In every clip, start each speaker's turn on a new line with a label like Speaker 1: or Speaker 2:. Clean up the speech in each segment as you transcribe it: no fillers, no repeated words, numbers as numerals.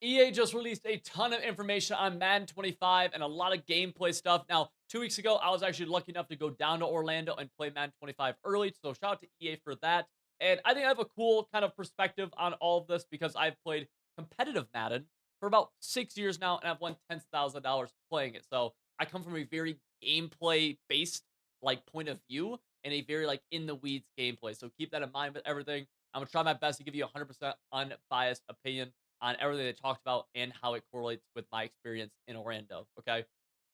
Speaker 1: EA just released a ton of information on Madden 25 and a lot of gameplay stuff. Now, 2 weeks ago, I was actually lucky enough to go down to Orlando and play Madden 25 early. So shout out to EA for that. And I think I have a cool kind of perspective on all of this because I've played competitive Madden for about 6 years now, and I've won $10,000 playing it. So I come from a very gameplay based like point of view and a very like in the weeds gameplay. So keep that in mind with everything. I'm gonna try my best to give you 100% unbiased opinion on everything they talked about and how it correlates with my experience in Orlando. Okay.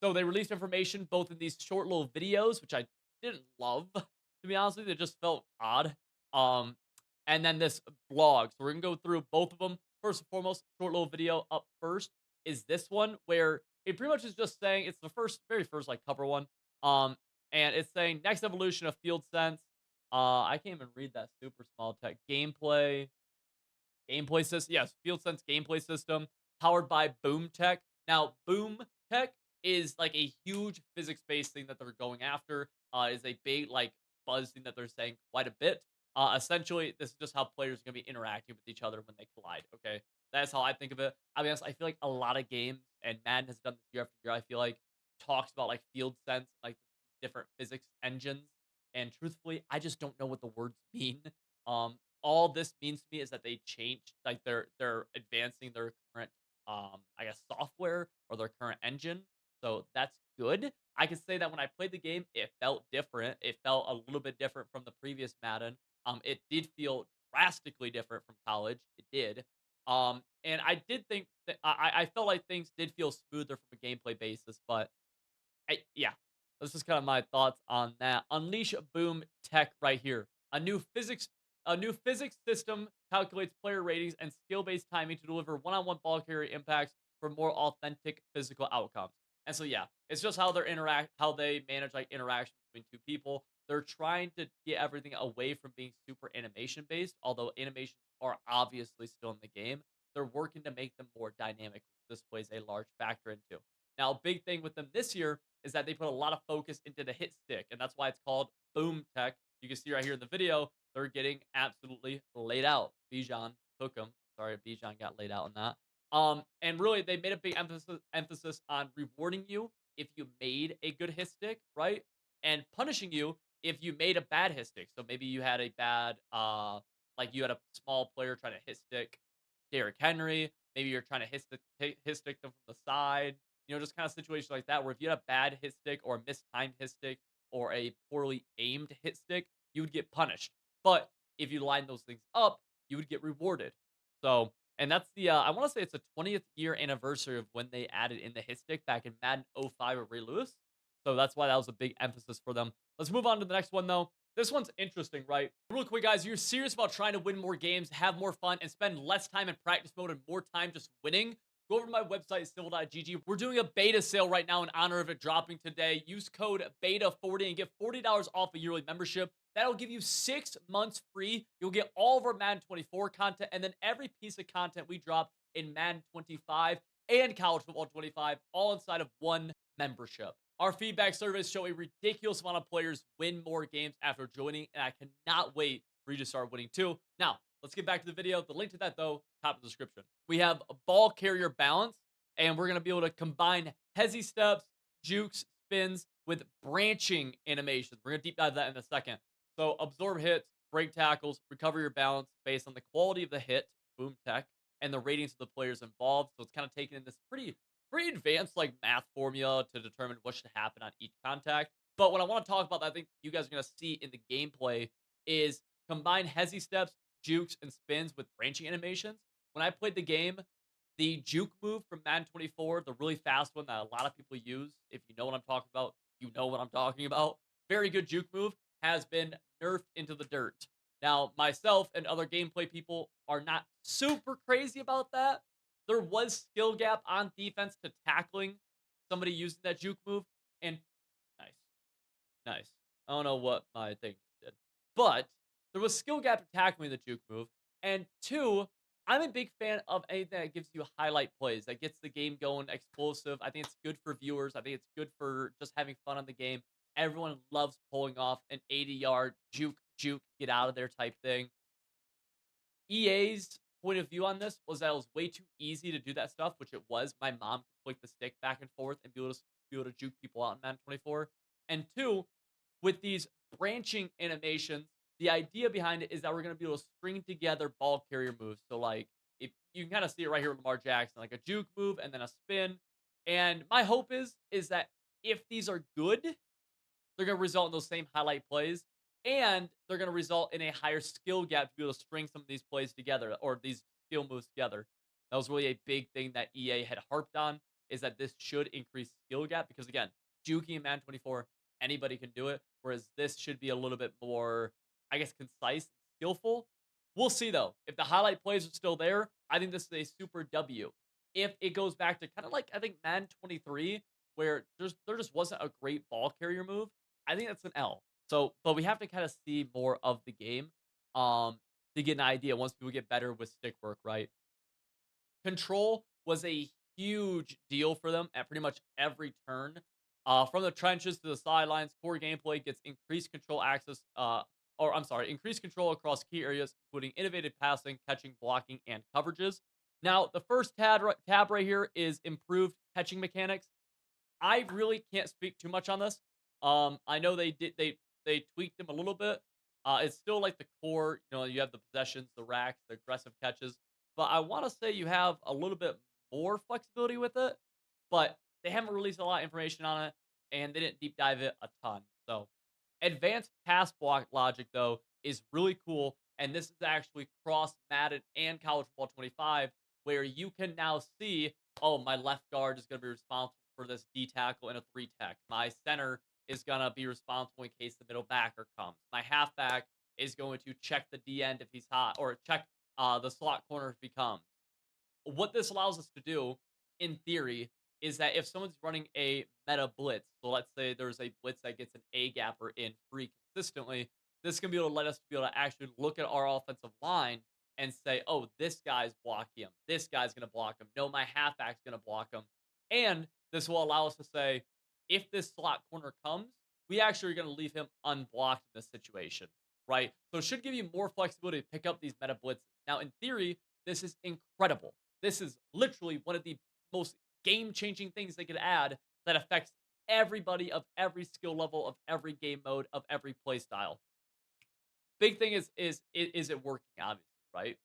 Speaker 1: So they released information both in these short little videos, which I didn't love, to be honest with you. They just felt odd. Um, and then this blog. So we're gonna go through both of them. First and foremost, short little video up first is this one where it pretty much is just saying it's the very first like cover one. Um, and it's saying next evolution of field sense. I can't even read that super small text. Gameplay system, yes, FieldSense gameplay system powered by Boom Tech. Now, Boom Tech is like a huge physics-based thing that they're going after. Is a big like buzz thing that they're saying quite a bit. Essentially, this is just how players are gonna be interacting with each other when they collide. Okay, that's how I think of it. I mean, I feel like a lot of games and Madden has done this year after year. I feel like talks about like field sense, like different physics engines, and truthfully, I just don't know what the words mean. All this means to me is that they changed like they're advancing their current I guess software or their current engine. So that's good. I can say that when I played the game, it felt different. It felt a little bit different from the previous Madden. It did feel drastically different from college. It did. And I did think that I felt like things did feel smoother from a gameplay basis, but yeah, that's just kind of my thoughts on that. Unleash Boom Tech right here. A new physics system calculates player ratings and skill-based timing to deliver one-on-one ball carrier impacts for more authentic physical outcomes. And so yeah, it's just how they manage like interaction between two people. They're trying to get everything away from being super animation based, although animations are obviously still in the game. They're working to make them more dynamic, which this plays a large factor into. Now, big thing with them this year is that they put a lot of focus into the hit stick, and that's why it's called Boom Tech. You can see right here in the video, they're getting absolutely laid out. Bijan took him. Sorry, Bijan got laid out on that. And really, they made a big emphasis on rewarding you if you made a good hit stick, right? And punishing you if you made a bad hit stick. So maybe you had a bad, like you had a small player trying to hit stick Derrick Henry. Maybe you're trying to hit stick them from the side. You know, just kind of situations like that where if you had a bad hit stick or a mistimed hit stick or a poorly aimed hit stick, you would get punished. But if you line those things up, you would get rewarded. So, and that's I want to say it's the 20th year anniversary of when they added in the hit stick back in Madden '05 with Ray Lewis. So that's why that was a big emphasis for them. Let's move on to the next one, though. This one's interesting, right? Real quick, guys, you're serious about trying to win more games, have more fun, and spend less time in practice mode and more time just winning? Go over to my website, civil.gg. We're doing a beta sale right now in honor of it dropping today. Use code BETA40 and get $40 off a yearly membership. That'll give you 6 months free. You'll get all of our Madden 24 content and then every piece of content we drop in Madden 25 and College Football 25 all inside of one membership. Our feedback surveys show a ridiculous amount of players win more games after joining, and I cannot wait for you to start winning too. Now, let's get back to the video. The link to that, though, top of the description. We have a ball carrier balance, and we're going to be able to combine hezzy steps, jukes, spins with branching animations. We're going to deep dive that in a second. So absorb hits, break tackles, recover your balance based on the quality of the hit, boom tech, and the ratings of the players involved. So it's kind of taken in this pretty advanced like math formula to determine what should happen on each contact. But what I want to talk about that I think you guys are going to see in the gameplay is combine hezzy steps, jukes, and spins with branching animations. When I played the game, the juke move from Madden 24, the really fast one that a lot of people use, if you know what I'm talking about, you know what I'm talking about. Very good juke move has been nerfed into the dirt. Now, myself and other gameplay people are not super crazy about that. There was skill gap on defense to tackling somebody using that juke move, and nice, nice. I don't know what my thing just did, but there was skill gap to tackling the juke move. And two, I'm a big fan of anything that gives you highlight plays, that gets the game going explosive. I think it's good for viewers. I think it's good for just having fun on the game. Everyone loves pulling off an 80-yard juke, get out of there type thing. EA's point of view on this was that it was way too easy to do that stuff, which it was. My mom could flick the stick back and forth and be able to juke people out in Madden 24. And two, with these branching animations, the idea behind it is that we're going to be able to string together ball carrier moves. So, like, if you can kind of see it right here with Lamar Jackson, like a juke move and then a spin. And my hope is that if these are good, they're going to result in those same highlight plays, and they're going to result in a higher skill gap to be able to string some of these plays together or these skill moves together. That was really a big thing that EA had harped on, is that this should increase skill gap because again, juking in Madden 24, anybody can do it, whereas this should be a little bit more, I guess, concise, skillful. We'll see though. If the highlight plays are still there, I think this is a super W. If it goes back to kind of like I think Madden 23, where there just wasn't a great ball carrier move, I think that's an L. So, but we have to kind of see more of the game um to get an idea once people get better with stick work, right? Control was a huge deal for them at pretty much every turn. From the trenches to the sidelines, core gameplay gets increased control access, or I'm sorry, increased control across key areas, including innovative passing, catching, blocking, and coverages. Now, the first tab right here is improved catching mechanics. I really can't speak too much on this. I know they tweaked them a little bit. It's still like the core. You know, you have the possessions, the racks, the aggressive catches. But I want to say you have a little bit more flexibility with it. But they haven't released a lot of information on it, and they didn't deep dive it a ton. So, advanced pass block logic though is really cool, and this is actually cross Madden and College Football 25, where you can now see, oh, my left guard is going to be responsible for this D tackle and a three tech. My center is going to be responsible in case the middle backer comes. My halfback is going to check the D end if he's hot, or check the slot corner if he comes. What this allows us to do, in theory, is that if someone's running a meta blitz, so let's say there's a blitz that gets an A gapper in free consistently, this can be able to let us be able to actually look at our offensive line and say, oh, this guy's blocking him. This guy's going to block him. No, my halfback's going to block him. And this will allow us to say, if this slot corner comes, we actually are going to leave him unblocked in this situation, right? So it should give you more flexibility to pick up these meta blitzes. Now, in theory, this is incredible. This is literally one of the most game-changing things they could add that affects everybody of every skill level, of every game mode, of every play style. Big thing is it working, obviously, right?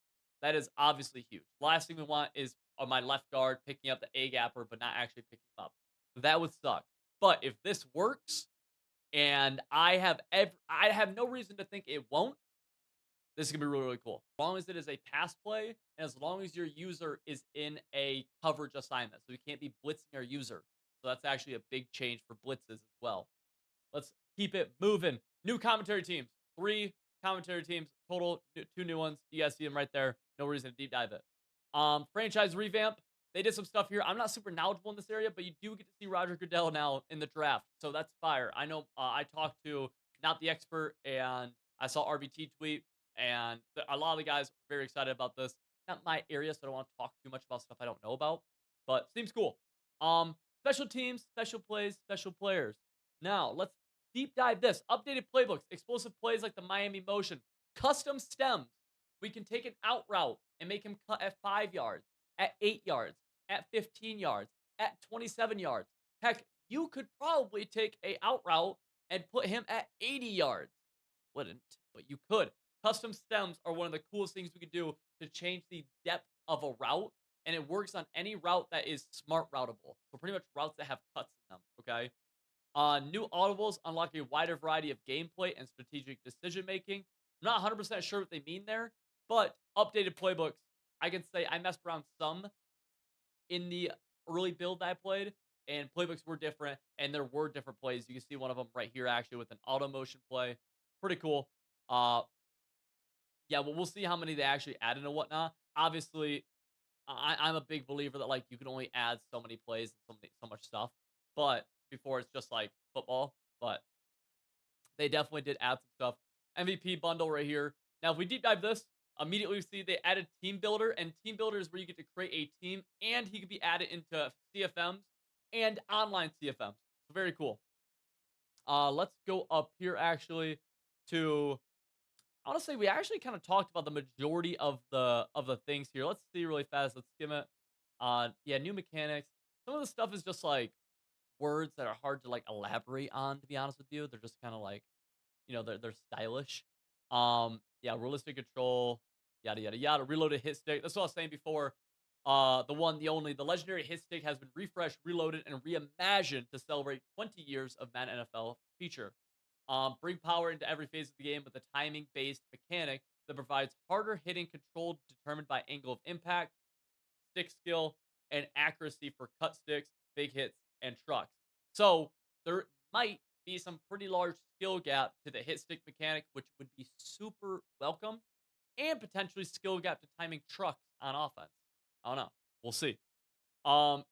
Speaker 1: That is obviously huge. Last thing we want is on my left guard picking up the A gapper, but not actually picking him up. That would suck. But if this works, and I have no reason to think it won't, this is gonna be really, really cool. As long as it is a pass play, and as long as your user is in a coverage assignment. So you can't be blitzing our user. So that's actually a big change for blitzes as well. Let's keep it moving. New commentary teams. 3 commentary teams total. 2 new ones. You guys see them right there. No reason to deep dive it. Franchise revamp. They did some stuff here. I'm not super knowledgeable in this area, but you do get to see Roger Goodell now in the draft. So that's fire. I know I talked to not the expert, and I saw RBT tweet, and a lot of the guys are very excited about this. Not my area, so I don't want to talk too much about stuff I don't know about, but seems cool. Special teams, special plays, special players. Now, let's deep dive this. Updated playbooks, explosive plays like the Miami motion, custom stems. We can take an out route and make him cut at 5 yards, at 8 yards, at 15 yards, at 27 yards. Heck, you could probably take a out route and put him at 80 yards. Wouldn't, but you could. Custom stems are one of the coolest things we could do to change the depth of a route, and it works on any route that is smart routable. So pretty much routes that have cuts in them, okay? New audibles unlock a wider variety of gameplay and strategic decision making. I'm not 100% sure what they mean there, but updated playbooks. I can say I messed around some in the early build that I played, and playbooks were different, and there were different plays. You can see one of them right here, actually, with an auto motion play. Pretty cool. Uh, yeah, well, we'll see how many they actually added and whatnot. Obviously, I'm a big believer that like you can only add so many plays and so much stuff. But before it's just like football. But they definitely did add some stuff. MVP bundle right here. Now, if we deep dive this, immediately we see they added Team Builder, and Team Builder is where you get to create a team, and he could be added into CFMs and online CFMs. So very cool. Let's go up here actually to I wanna say we actually kinda talked about the majority of the things here. Let's see really fast. Let's skim it. Yeah, new mechanics. Some of the stuff is just, like, words that are hard to, like, elaborate on, to be honest with you. They're just kinda like, they're stylish. Yeah, realistic control, yada yada yada. Reloaded hit stick. That's what I was saying before. The one, the only, the legendary hit stick has been refreshed, reloaded, and reimagined to celebrate 20 years of Madden NFL feature. Bring power into every phase of the game with a timing-based mechanic that provides harder hitting control determined by angle of impact, stick skill, and accuracy for cut sticks, big hits, and trucks. So there might be some pretty large skill gap to the hit stick mechanic, which would be super welcome, and potentially skill gap to timing trucks on offense. I don't know. We'll see.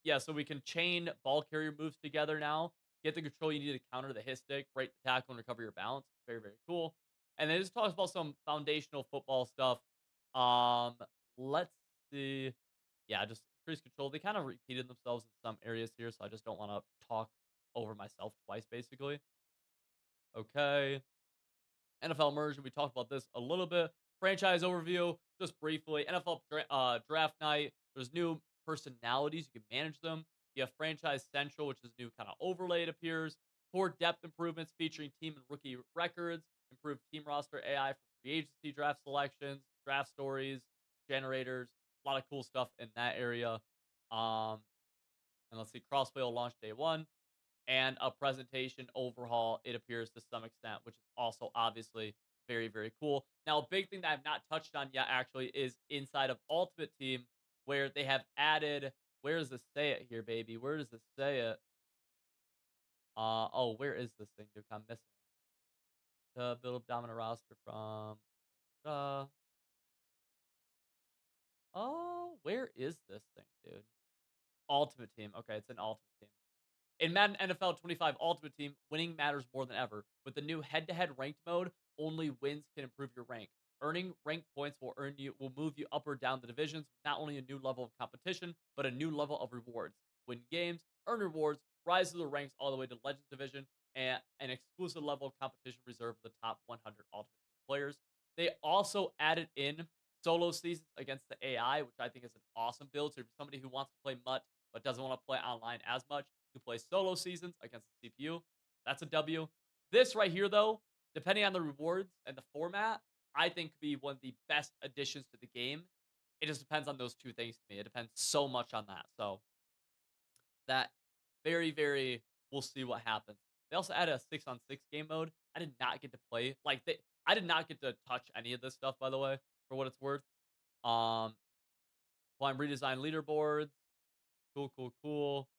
Speaker 1: Yeah, so we can chain ball carrier moves together now. Get the control you need to counter the hit stick, break the tackle, and recover your balance. Very, very cool. And then it just talks about some foundational football stuff. Um, let's see. Yeah, just increase control. They kind of repeated themselves in some areas here, so I just don't want to talk over myself twice, basically. Okay. NFL immersion, we talked about this a little bit. Franchise overview, just briefly. NFL draft night. There's new personalities. You can manage them. You have Franchise Central, which is a new kind of overlay. It appears. Core depth improvements featuring team and rookie records. Improved team roster AI for free agency draft selections, draft stories, generators. A lot of cool stuff in that area. Um, and let's see, Crossplay will launch day one and a presentation overhaul, it appears, to some extent, which is also obviously very, very cool. Now, a big thing that I've not touched on yet, actually, is inside of Ultimate Team, where they have added. Where does this say it here, baby? Where does this say it? Oh, where is this thing, dude? I'm missing it. Build a dominant roster from. Uh, oh, where is this thing, dude? Ultimate Team. Okay, it's an Ultimate Team. In Madden NFL 25 Ultimate Team, winning matters more than ever. With the new head-to-head ranked mode, only wins can improve your rank. Earning rank points will move you up or down the divisions, not only a new level of competition, but a new level of rewards. Win games, earn rewards, rise through the ranks all the way to Legends Division, and an exclusive level of competition reserved for the top 100 Ultimate Team players. They also added in solo seasons against the AI, which I think is an awesome build. So if you're somebody who wants to play MUT but doesn't want to play online as much, you play solo seasons against the CPU. That's a W. This right here, though, depending on the rewards and the format, I think could be one of the best additions to the game. It just depends on those two things to me. It depends so much on that. So that very, very, we'll see what happens. They also added a 6-on-6 game mode. I did not get to play I did not get to touch any of this stuff, by the way, for what it's worth. Climb redesigned leaderboards. Cool, cool, cool.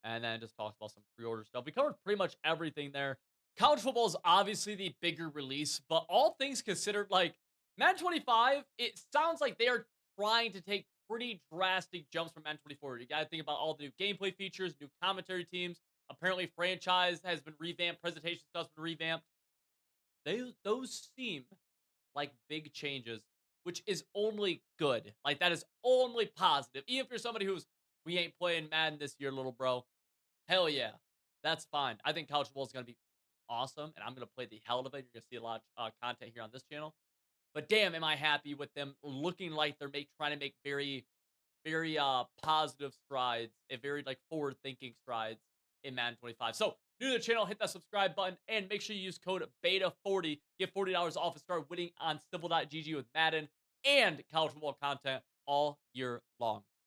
Speaker 1: And then just talks about some pre-order stuff. We covered pretty much everything there. College football is obviously the bigger release, but all things considered, like Madden 25, it sounds like they are trying to take pretty drastic jumps from Madden 24. You got to think about all the new gameplay features, new commentary teams. Apparently, franchise has been revamped, presentation stuff's been revamped. Those seem like big changes, which is only good. Like that is only positive. Even if you're somebody who's we ain't playing Madden this year, little bro. Hell yeah. That's fine. I think college football is going to be awesome, and I'm going to play the hell out of it. You're going to see a lot of content here on this channel. But damn, am I happy with them looking like they're trying to make very, very positive strides and very like forward thinking strides in Madden 25. So, new to the channel, hit that subscribe button and make sure you use code BETA40. Get $40 off and start winning on Simple.gg with Madden and college football content all year long.